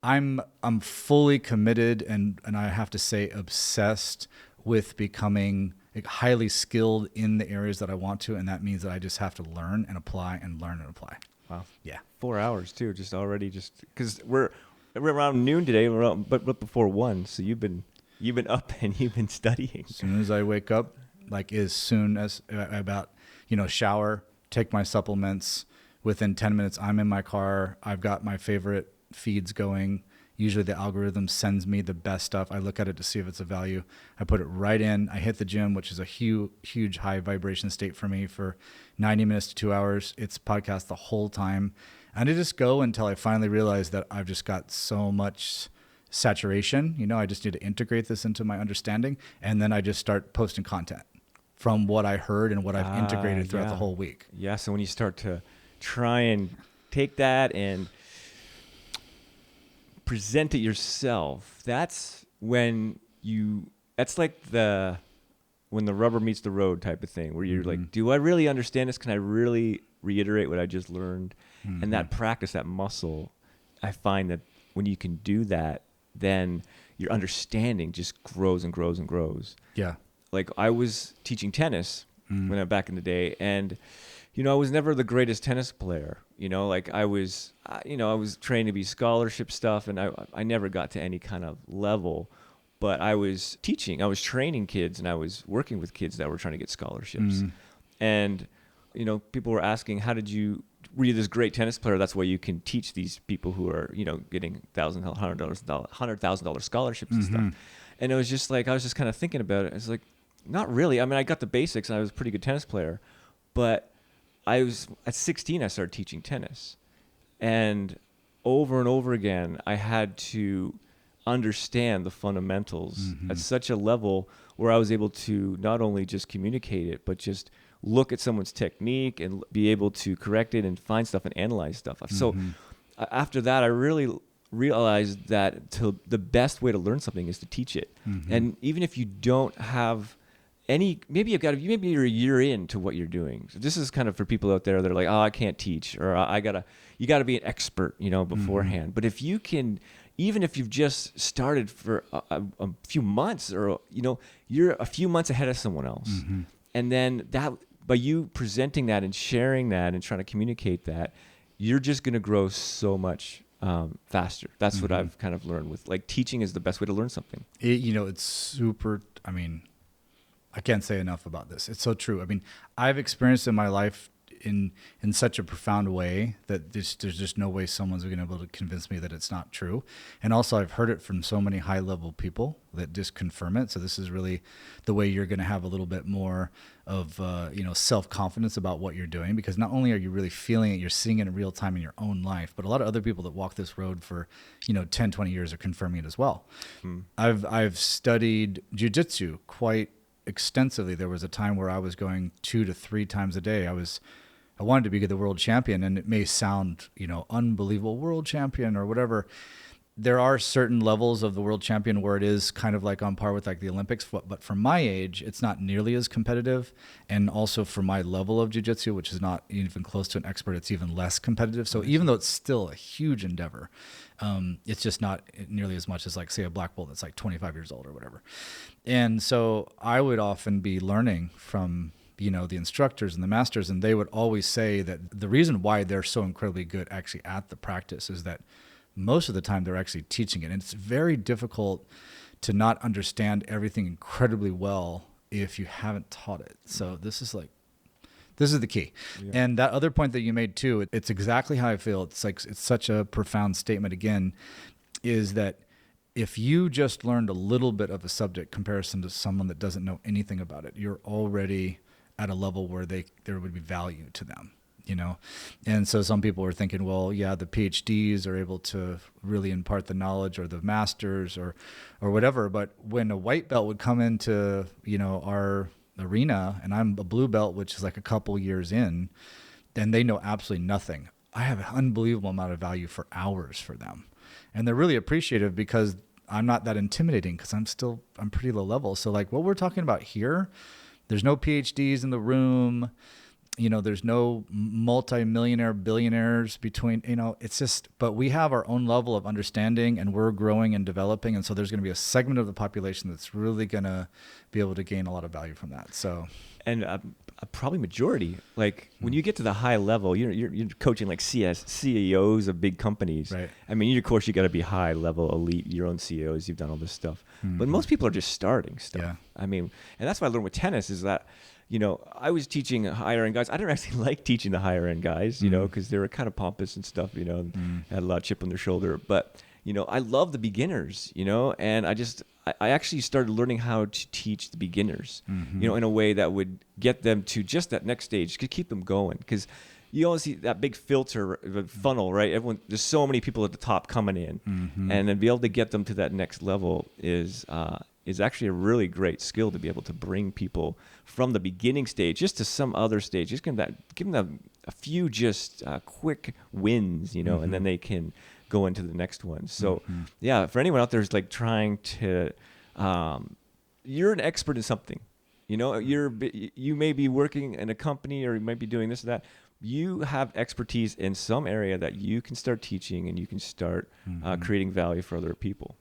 I'm fully committed and I have to say obsessed with becoming like, highly skilled in the areas that I want to, and that means that I just have to learn and apply and learn and apply. Wow. Yeah. 4 hours too, just already, just because we're around noon today, but before 1. So you've been up and you've been studying. As soon as I wake up, like as soon as about, shower, take my supplements, within 10 minutes, I'm in my car. I've got my favorite feeds going. Usually the algorithm sends me the best stuff. I look at it to see if it's of value. I put it right in. I hit the gym, which is a huge high vibration state for me for 90 minutes to 2 hours. It's podcast the whole time. And I just go until I finally realize that I've just got so much saturation. I just need to integrate this into my understanding. And then I just start posting content from what I heard and what I've integrated throughout the whole week. Yeah. So when you start to try and take that and present it yourself, that's when that's like when the rubber meets the road type of thing, where you're like, do I really understand this? Can I really reiterate what I just learned? And that practice, that muscle, I find that when you can do that, then your understanding just grows and grows and grows. Yeah. Like I was teaching tennis when back in the day, and I was never the greatest tennis player. Like I was trained to be scholarship stuff, and I never got to any kind of level. But I was teaching, I was training kids, and I was working with kids that were trying to get scholarships. And people were asking, were you this great tennis player? That's why you can teach these people who are getting $100,000 scholarships and stuff. And it was just like I was just kind of thinking about it. It's like, not really. I mean, I got the basics, and I was a pretty good tennis player, but I was at 16. I started teaching tennis, and over again, I had to understand the fundamentals at such a level where I was able to not only just communicate it, but just look at someone's technique and be able to correct it and find stuff and analyze stuff. So after that, I really realized that the best way to learn something is to teach it. And even if you don't have maybe you're a year into what you're doing. So this is kind of for people out there that are like, oh, I can't teach, or you gotta be an expert, beforehand. But if you can, even if you've just started for a few months, or you're a few months ahead of someone else, and then that by you presenting that and sharing that and trying to communicate that, you're just gonna grow so much faster. That's what I've kind of learned with teaching is the best way to learn something. It's super. I mean, I can't say enough about this. It's so true. I mean, I've experienced in my life in such a profound way that there's just no way someone's going to be able to convince me that it's not true. And also I've heard it from so many high level people that just confirm it. So this is really the way you're going to have a little bit more of, self-confidence about what you're doing, because not only are you really feeling it, you're seeing it in real time in your own life, but a lot of other people that walk this road for, 10, 20 years are confirming it as well. I've studied jiu-jitsu quite extensively. There was a time where I was going 2 to 3 times a day. I wanted to be the world champion, and it may sound, unbelievable world champion or whatever. There are certain levels of the world champion where it is kind of like on par with like the Olympics, but for my age, it's not nearly as competitive. And also for my level of jiu-jitsu, which is not even close to an expert, it's even less competitive. So even though it's still a huge endeavor, it's just not nearly as much as like, say, a black belt that's like 25 years old or whatever. And so I would often be learning from, the instructors and the masters, and they would always say that the reason why they're so incredibly good actually at the practice is that most of the time they're actually teaching it. And it's very difficult to not understand everything incredibly well if you haven't taught it. So this is the key. Yeah. And that other point that you made too, it's exactly how I feel. It's like, it's such a profound statement again, is that if you just learned a little bit of a subject comparison to someone that doesn't know anything about it, you're already at a level where there would be value to them, And so some people are thinking, well, yeah, the PhDs are able to really impart the knowledge, or the masters or whatever. But when a white belt would come into, our arena, and I'm a blue belt, which is like a couple years in, then they know absolutely nothing. I have an unbelievable amount of value for hours for them. And they're really appreciative because I'm not that intimidating, because I'm pretty low level. So like what we're talking about here, there's no PhDs in the room. there's no multi-millionaire billionaires between, it's just, but we have our own level of understanding and we're growing and developing. And so there's going to be a segment of the population that's really going to be able to gain a lot of value from that. So, and probably majority, like when you get to the high level, you're coaching like CEOs of big companies. Right. I mean, of course, you got to be high level elite, your own CEOs, you've done all this stuff. But most people are just starting stuff. Yeah. I mean, and that's what I learned with tennis is that, I was teaching higher end guys. I didn't actually like teaching the higher end guys, because they were kind of pompous and stuff, and had a lot of chip on their shoulder. But, I love the beginners, and I actually started learning how to teach the beginners, in a way that would get them to just that next stage, could keep them going. Because you always see that big filter funnel, right? There's so many people at the top coming in, and then be able to get them to that next level is actually a really great skill, to be able to bring people from the beginning stage just to some other stage. Just give them a few just quick wins, and then they can go into the next one. So yeah, for anyone out there who's like trying to, you're an expert in something, you may be working in a company or you might be doing this or that. You have expertise in some area that you can start teaching and you can start creating value for other people.